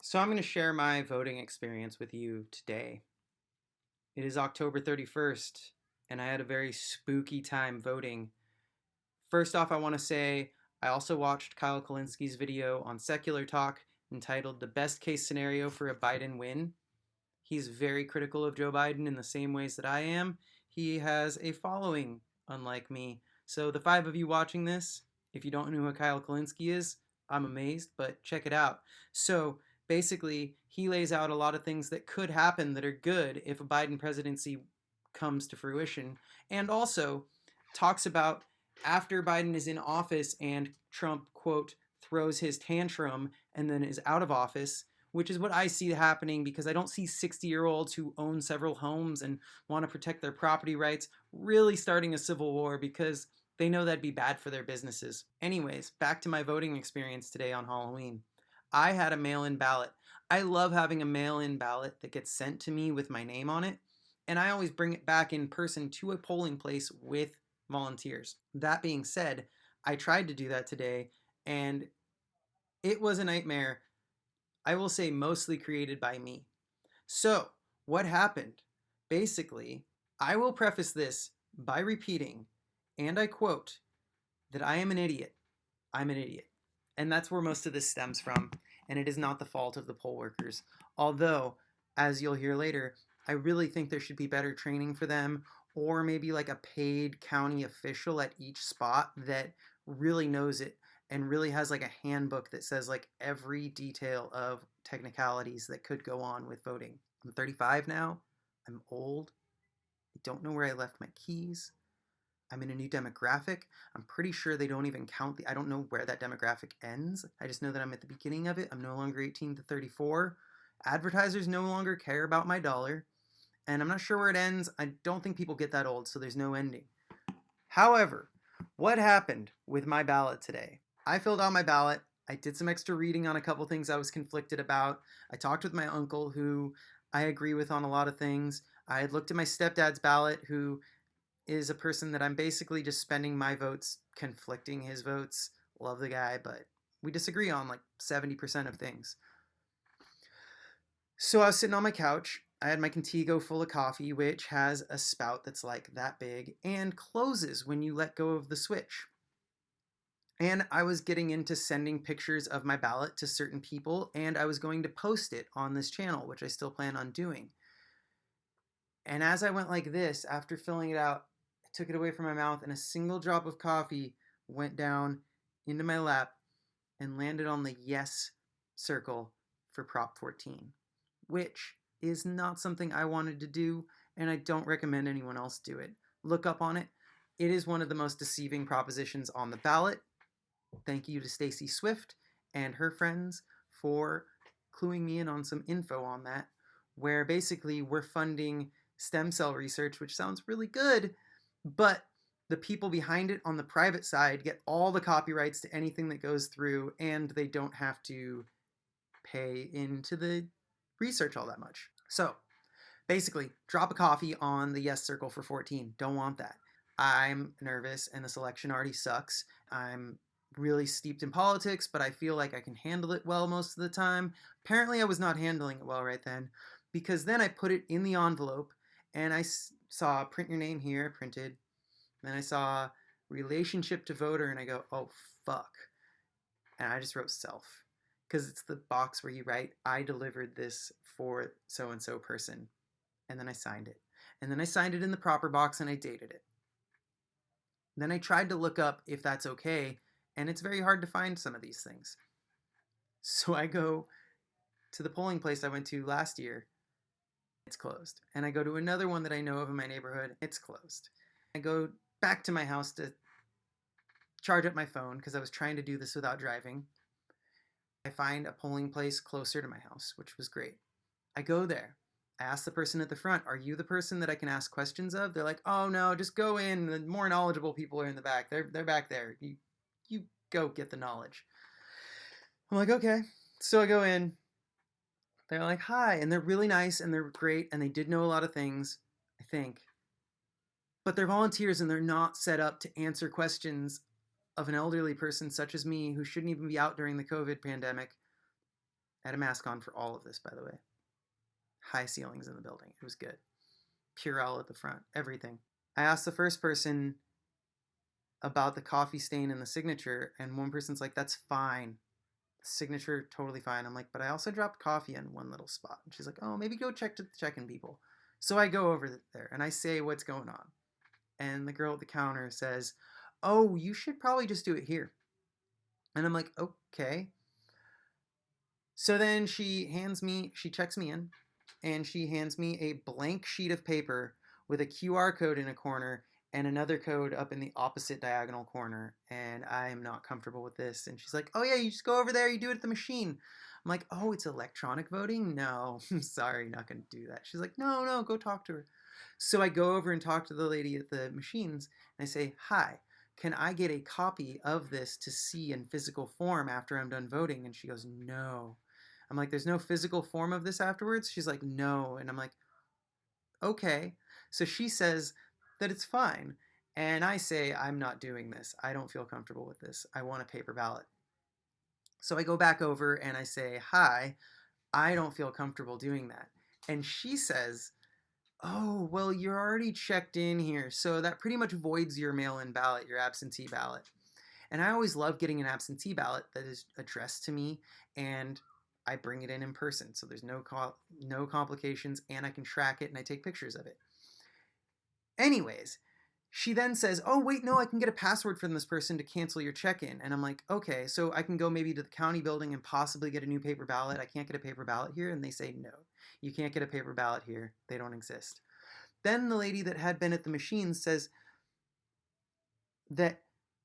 So I'm going to share my voting experience with you today. It is October 31st, and I had a very spooky time voting. First off, I want to say I also watched Kyle Kalinski's video on Secular Talk entitled The Best Case Scenario for a Biden Win. He's very critical of Joe Biden in the same ways that I am. He has a following, unlike me. So the five of you watching this, if you don't know who Kyle Kalinski is, I'm amazed, but check it out. So basically, he lays out a lot of things that could happen that are good if a Biden presidency comes to fruition, and also talks about after Biden is in office and Trump, quote, throws his tantrum and then is out of office, which is what I see happening because I don't see 60-year-olds who own several homes and want to protect their property rights really starting a civil war because they know that'd be bad for their businesses. Anyways, back to my voting experience today on Halloween. I had a mail-in ballot. I love having a mail-in ballot that gets sent to me with my name on it, and I always bring it back in person to a polling place with volunteers. That being said, I tried to do that today, and it was a nightmare. I will say mostly created by me. So, what happened? Basically, I will preface this by repeating, and I quote, that I am an idiot. I'm an idiot. And that's where most of this stems from, and it is not the fault of the poll workers. Although, as you'll hear later, I really think there should be better training for them, or maybe like a paid county official at each spot that really knows it and really has like a handbook that says like every detail of technicalities that could go on with voting. I'm 35 now. I'm old. I don't know where I left my keys. I'm in a new demographic. I'm pretty sure they don't even count I don't know where that demographic ends. I just know that I'm at the beginning of it. I'm no longer 18 to 34. Advertisers no longer care about my dollar. And I'm not sure where it ends. I don't think people get that old, so there's no ending. However, what happened with my ballot today? I filled out my ballot. I did some extra reading on a couple things I was conflicted about. I talked with my uncle, who I agree with on a lot of things. I had looked at my stepdad's ballot, who is a person that I'm basically just spending my votes conflicting his votes. Love the guy, but we disagree on like 70% of things. So I was sitting on my couch. I had my Contigo full of coffee, which has a spout that's like that big and closes when you let go of the switch. And I was getting into sending pictures of my ballot to certain people, and I was going to post it on this channel, which I still plan on doing. And as I went like this, after filling it out, I took it away from my mouth, and a single drop of coffee went down into my lap and landed on the yes circle for Prop 14, which is not something I wanted to do, and I don't recommend anyone else do it. Look up on it. It is one of the most deceiving propositions on the ballot. Thank you to Stacy Swift and her friends for cluing me in on some info on that, where basically we're funding stem cell research, which sounds really good, but the people behind it on the private side get all the copyrights to anything that goes through, and they don't have to pay into the research all that much. So basically, drop a coffee on the yes circle for 14. Don't want that. I'm nervous, and this election already sucks. I'm really steeped in politics, but I feel like I can handle it well most of the time. Apparently, I was not handling it well right then, because then I put it in the envelope, and I saw print your name here, printed. Then I saw relationship to voter, and I go, oh, fuck. And I just wrote self, because it's the box where you write, I delivered this for so-and-so person. And then I signed it. And then I signed it in the proper box, and I dated it. Then I tried to look up if that's okay, and it's very hard to find some of these things. So I go to the polling place I went to last year. It's closed. And I go to another one that I know of in my neighborhood. It's closed. I go back to my house to charge up my phone because I was trying to do this without driving. I find a polling place closer to my house, which was great. I go there. I ask the person at the front, are you the person that I can ask questions of? They're like, oh no, just go in. The more knowledgeable people are in the back. They're back there. You go get the knowledge. I'm like, okay. So I go in. They're like, hi. And they're really nice and they're great. And they did know a lot of things, I think. But they're volunteers and they're not set up to answer questions of an elderly person such as me who shouldn't even be out during the COVID pandemic I had a mask on for all of this, by the way. High ceilings in the building. It was good. Purell at the front, everything. I asked the first person about the coffee stain and the signature, and one person's like, that's fine. Signature, totally fine. I'm like, but I also dropped coffee in one little spot. And she's like, oh, maybe go check to the check-in people. So I go over there and I say what's going on. And the girl at the counter says, oh, you should probably just do it here. And I'm like, okay. So then she checks me in, and she hands me a blank sheet of paper with a QR code in a corner and another code up in the opposite diagonal corner. And I am not comfortable with this. And she's like, oh yeah, you just go over there, you do it at the machine. I'm like, oh, it's electronic voting? No, I'm sorry, not gonna do that. She's like, no, go talk to her. So I go over and talk to the lady at the machines, and I say, hi, can I get a copy of this to see in physical form after I'm done voting? And she goes, no. I'm like, there's no physical form of this afterwards? She's like, no. And I'm like, okay. So she says that it's fine. And I say, I'm not doing this. I don't feel comfortable with this. I want a paper ballot. So I go back over and I say, hi, I don't feel comfortable doing that. And she says, oh, well, you're already checked in here. So that pretty much voids your mail-in ballot, your absentee ballot. And I always love getting an absentee ballot that is addressed to me, and I bring it in person. So there's no complications, and I can track it and I take pictures of it. Anyways, she then says, oh, wait, no, I can get a password from this person to cancel your check-in. And I'm like, okay, so I can go maybe to the county building and possibly get a new paper ballot. I can't get a paper ballot here. And they say, no, you can't get a paper ballot here. They don't exist. Then the lady that had been at the machine says that,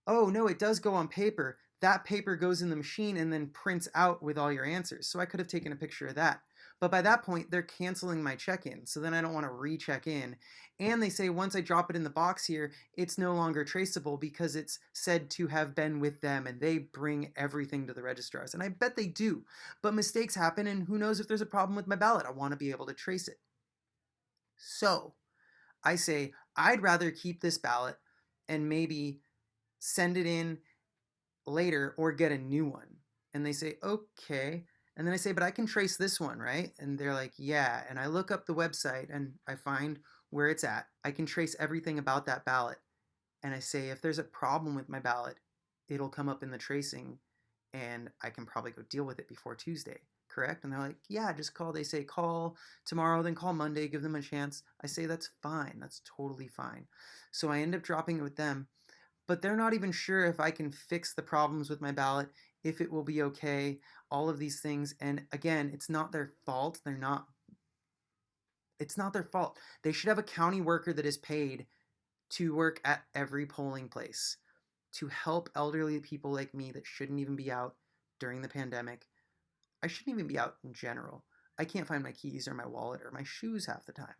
oh, no, it does go on paper. That paper goes in the machine and then prints out with all your answers. So I could have taken a picture of that. But by that point, they're canceling my check-in. So then I don't want to recheck in. And they say once I drop it in the box here, it's no longer traceable because it's said to have been with them, and they bring everything to the registrars. And I bet they do. But mistakes happen, and who knows if there's a problem with my ballot. I want to be able to trace it. So I say, I'd rather keep this ballot and maybe send it in later or get a new one. And they say, okay. And then I say, but I can trace this one, right? And they're like, yeah. And I look up the website and I find where it's at. I can trace everything about that ballot. And I say, if there's a problem with my ballot, it'll come up in the tracing and I can probably go deal with it before Tuesday, correct? And they're like, yeah, just call. They say, call tomorrow, then call Monday, give them a chance. I say, that's fine. That's totally fine. So I end up dropping it with them, but they're not even sure if I can fix the problems with my ballot, if it will be okay, all of these things. And again, it's not their fault. It's not their fault. They should have a county worker that is paid to work at every polling place to help elderly people like me that shouldn't even be out during the pandemic. I shouldn't even be out in general. I can't find my keys or my wallet or my shoes half the time.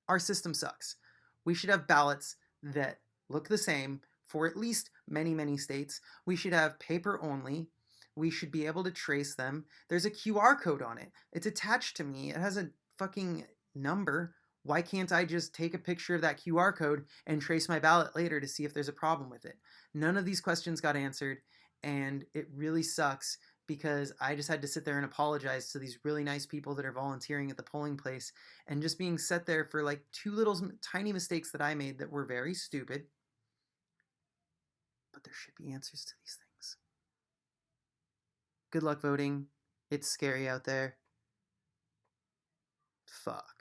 Our system sucks. We should have ballots that look the same for at least many states. We should have paper only. We should be able to trace them. There's a QR code on it. It's attached to me. It has a fucking number. Why can't I just take a picture of that QR code and trace my ballot later to see if there's a problem with it? None of these questions got answered, and it really sucks because I just had to sit there and apologize to these really nice people that are volunteering at the polling place and just being set there for like two little tiny mistakes that I made that were very stupid. But there should be answers to these things. Good luck voting. It's scary out there. Fuck.